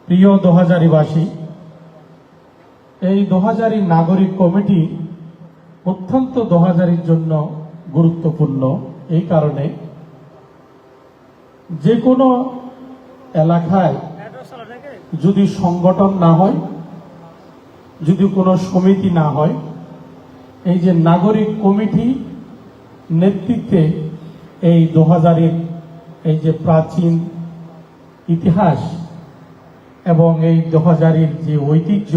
প্রিয় দোহাজারীবাসী, এই দোহাজারী নাগরিক কমিটি অত্যন্ত দোহাজারীর জন্য গুরুত্বপূর্ণ। এই কারণে যে কোনো এলাকায় যদি সংগঠন না হয়, যদি কোনো সমিতি না হয়, এই যে নাগরিক কমিটি নেতৃত্বে এই দোহাজারীর এই যে প্রাচীন ইতিহাস এবং এই দোহাজারীর যে ঐতিহ্য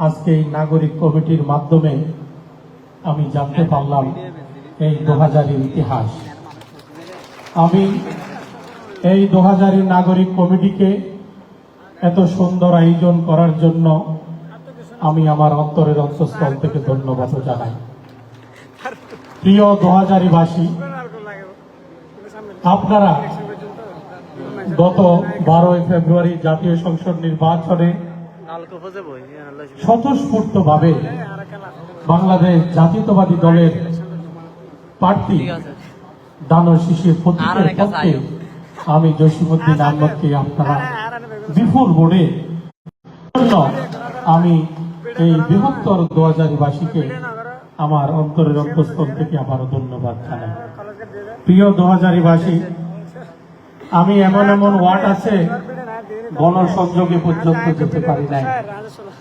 আজকে এই নাগরিক কমিটির মাধ্যমে আমি জানতে পারলাম এই দোহাজারীর ইতিহাস। আমি এই দোহাজারী নাগরিক কমিটিকে এত সুন্দর আয়োজন করার জন্য আমি আমার অন্তরের অন্তঃস্থল থেকে ধন্যবাদ জানাই। প্রিয় দোহাজারীবাসী, আপনারা গত 12 ফেব্রুয়ারি জাতীয় সংসদ নির্বাচনে স্বতঃস্ফূর্তভাবে বাংলাদেশ জাতীয়তাবাদী দলের প্রার্থী দানব শিশির প্রতীকের পক্ষে আমি জসিমউদ্দিন আহমদকে আপনারা বিপুল ভোটে আমি এই বৃহত্তর দোহাজারীবাসীকে আমার অন্তরের অন্তঃস্থল থেকে আবারও ধন্যবাদ জানাই। প্রিয় দোহাজারীবাসী, আমি এমন এমন ওয়ার্ড আছে গণসংযোগে পর্যন্ত যেতে পারি নাই,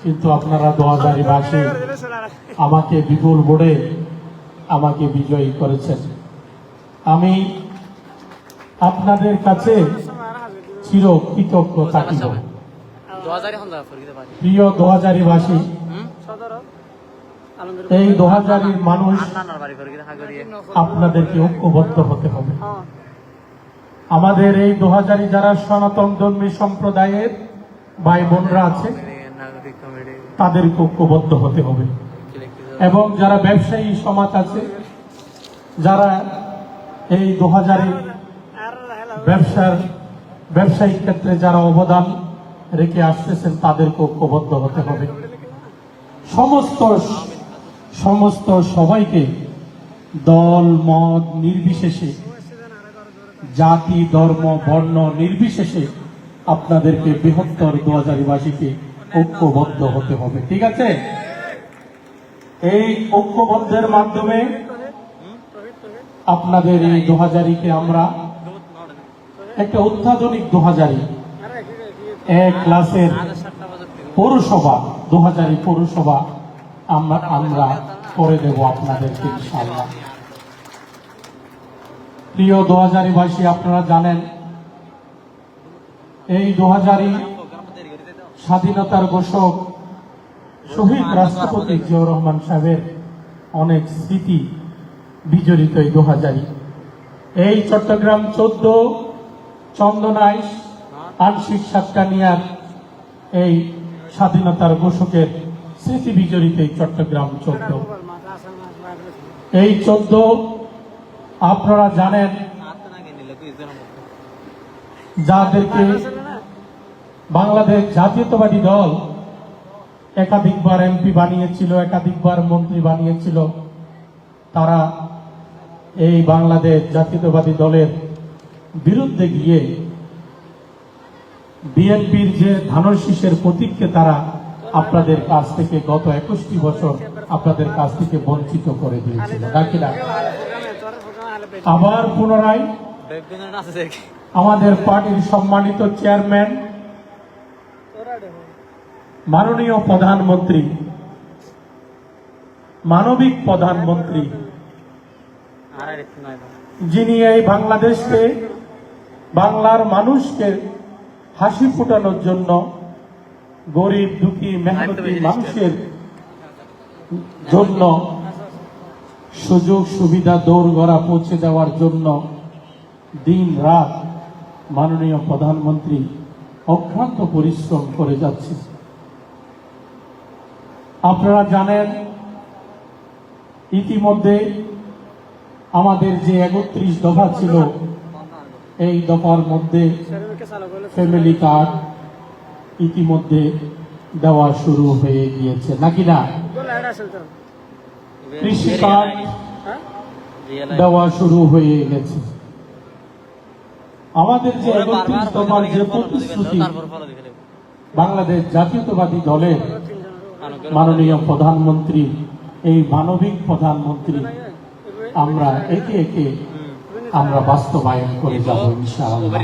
কিন্তু আপনারা দোহাজারীবাসী আমাকে বিপুল ভোটে আমাকে বিজয়ী করেছেন। আমি আপনাদের কাছে চির কৃতজ্ঞ থাকিব। প্রিয় দোহাজারীবাসী, এই দোহাজারীর মানুষ আপনাদেরকে ঐক্যবদ্ধ হতে হবে। আমাদের এই দোহাজারী যারা সনাতন ধর্মী সম্প্রদায়ের ভাই বোনরা আছে তাদেরকে ঐক্যবদ্ধ হতে হবে, এবং যারা ব্যবসায়ী সমাজ আছে, যারা এই দোহাজারী ব্যবসায়িক ক্ষেত্রে যারা অবদান রেখে আসতেছেন তাদেরকে ঐক্যবদ্ধ হতে হবে। সমস্ত সবাইকে দল মত নির্বিশেষে, জাতি ধর্ম বর্ণ নির্বিশেষে আপনাদেরকে বৃহত্তর দোহাজারীবাসীকে ঐক্যবদ্ধ হতে হবে। ঠিক আছে? এই ঐক্যবদ্ধের মাধ্যমে আপনাদের এই দোহাজারীকে আমরা একটা অত্যাধুনিক দোহাজারী এক ক্লাসের পৌরসভা, দোহাজারী পৌরসভা আমরা করে দেব আপনাদেরকে ইনশাআল্লাহ। প্রিয় দোহাজারীবাসী, আপনারা জানেন এই দোহাজারী স্বাধীনতার ঘোষক শহীদ রাষ্ট্রপতি জিয়াউর রহমান সাহেবের অনেক স্মৃতি বিজড়িত এই দোহাজারী। এই চট্টগ্রাম 14 চন্দনাইশ আংশিক সাতকানিয়ার এই স্বাধীনতার ঘোষকের স্মৃতি বিজড়িত এই চট্টগ্রাম 14। এই 14 আপনারা জানেন যাদেরকে বাংলাদেশ জাতীয়তাবাদী দল একাধিকবার এমপি বানিয়েছিল, একাধিকবার মন্ত্রী বানিয়েছিল, তারা এই বাংলাদেশ জাতীয়তাবাদী দলের বিরুদ্ধে গিয়ে বিএনপির যে ধানের শীষের প্রতীককে তারা আপনাদের কাছ থেকে গত 21টি বছর আপনাদের কাছ থেকে বঞ্চিত করে দিয়েছিল, নাকি না? আবার পুনরায় আমাদের পার্টির সম্মানিত চেয়ারম্যান মাননীয় প্রধানমন্ত্রী, মানবিক প্রধানমন্ত্রী, যিনি এই বাংলাদেশকে, বাংলার মানুষকে হাসি ফোটানোর জন্য, গরিব দুঃখী মেহনতি মানুষের জন্য সুযোগ সুবিধা দৌড়গড়া পৌঁছে দেওয়ার জন্য দিন রাত মাননীয় প্রধানমন্ত্রী অক্লান্ত পরিশ্রম করে যাচ্ছে। আপনারা জানেন ইতিমধ্যে আমাদের যে 31 দফা ছিল, এই দফার মধ্যে ফ্যামিলি কার্ড ইতিমধ্যে দেওয়া শুরু হয়ে গিয়েছে, নাকি না? কৃষি কার্ড দেওয়া শুরু হয়ে গেছে। আমাদের যে ৩১ দফার যে প্রতিশ্রুতি বাংলাদেশ জাতীয়তাবাদী দলের মাননীয় প্রধানমন্ত্রী, এই মানবিক প্রধানমন্ত্রী, আমরা একে একে আমরা বাস্তবায়ন করে যাব ইনশাআল্লাহ।